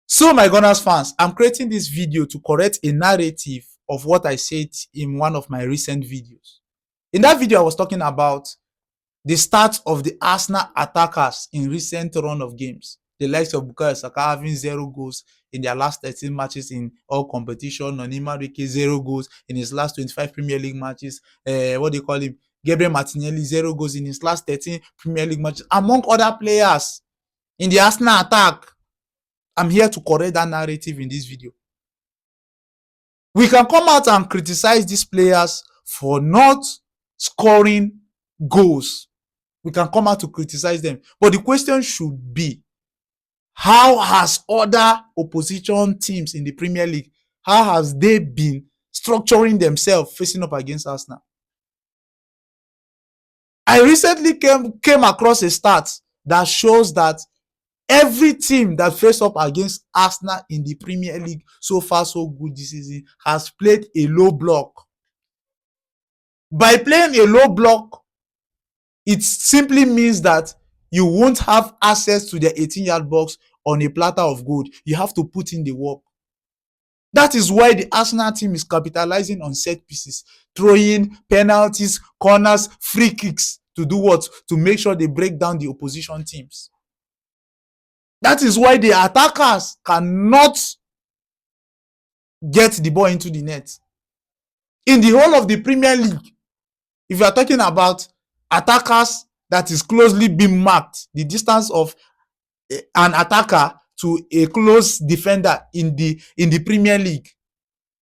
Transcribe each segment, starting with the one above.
So my Gunners fans, I'm creating this video to correct a narrative of what I said in one of my recent videos. In that video, I was talking about the start of the Arsenal attackers in recent run of games. The likes of Bukayo Saka having 0 goals in their last 13 matches in all competition. Onima Rike 0 goals in his last 25 Premier League matches. What do you call him? Gabriel Martinelli 0 goals in his last 13 Premier League matches, among other players in the Arsenal attack. I'm here to correct that narrative in this video. We can come out and criticize these players for not scoring goals. We can come out to criticize them. But the question should be, how has other opposition teams in the Premier League, how has they been structuring themselves facing up against Arsenal? I recently came across a stat that shows that every team that faced up against Arsenal in the Premier League so far so good this season has played a low block. By playing a low block, it simply means that you won't have access to the 18-yard box on a platter of gold. You have to put in the work. That is why the Arsenal team is capitalizing on set pieces, throwing penalties, corners, free kicks to do what? To make sure they break down the opposition teams. That is why the attackers cannot get the ball into the net. In the whole of the Premier League, if you are talking about attackers that is closely being marked, the distance of an attacker to a close defender in the Premier League,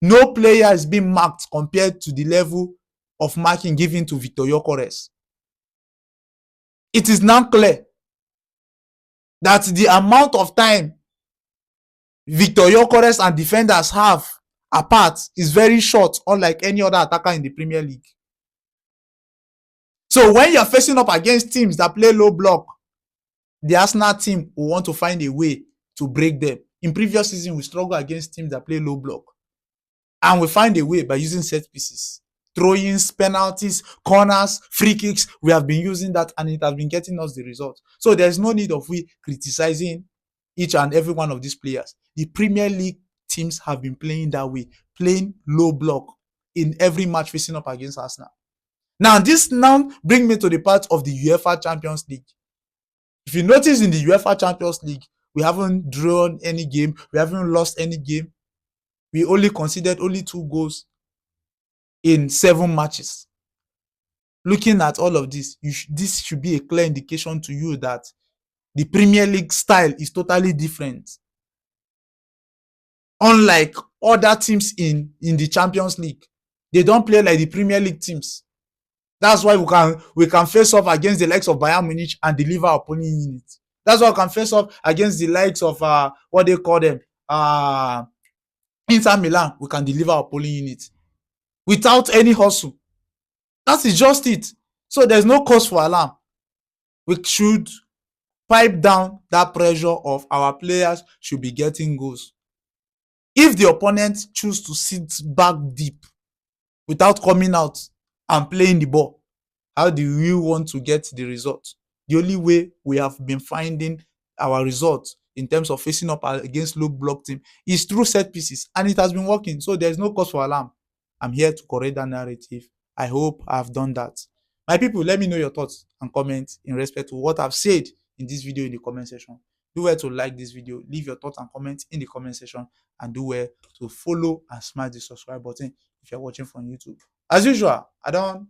no player is being marked compared to the level of marking given to Victor Gyökeres. It is now clear that the amount of time Victor Gyökeres and defenders have apart is very short, unlike any other attacker in the Premier League. So when you're facing up against teams that play low block, the Arsenal team will want to find a way to break them. In previous season, we struggle against teams that play low block. And we find a way by using set pieces. Throw-ins, penalties, corners, free kicks. We have been using that and it has been getting us the result. So there's no need of we criticizing each and every one of these players. The Premier League teams have been playing that way, playing low block in every match facing up against Arsenal. Now, this now brings me to the part of the UEFA Champions League. If you notice in the UEFA Champions League, we haven't drawn any game. We haven't lost any game. We only conceded only 2 goals in 7 matches. Looking at all of this, this should be a clear indication to you that the Premier League style is totally different. Unlike other teams in the Champions League, they don't play like the Premier League teams. That's why we can face off against the likes of Bayern Munich and deliver our polling unit. That's why we can face off against the likes of what they call them, Inter Milan. We can deliver our polling unit without any hustle. That is just it. So there's no cause for alarm. We should pipe down that pressure of our players should be getting goals. If the opponent choose to sit back deep without coming out and playing the ball, how do we want to get the result? The only way we have been finding our results in terms of facing up against low block team is through set pieces, and it has been working. So there's no cause for alarm. I'm here to correct that narrative. I hope I've done that. My people, let me know your thoughts and comments in respect to what I've said in this video in the comment section. Do well to like this video, leave your thoughts and comments in the comment section, and do well to follow and smash the subscribe button if you're watching from YouTube. As usual, I don't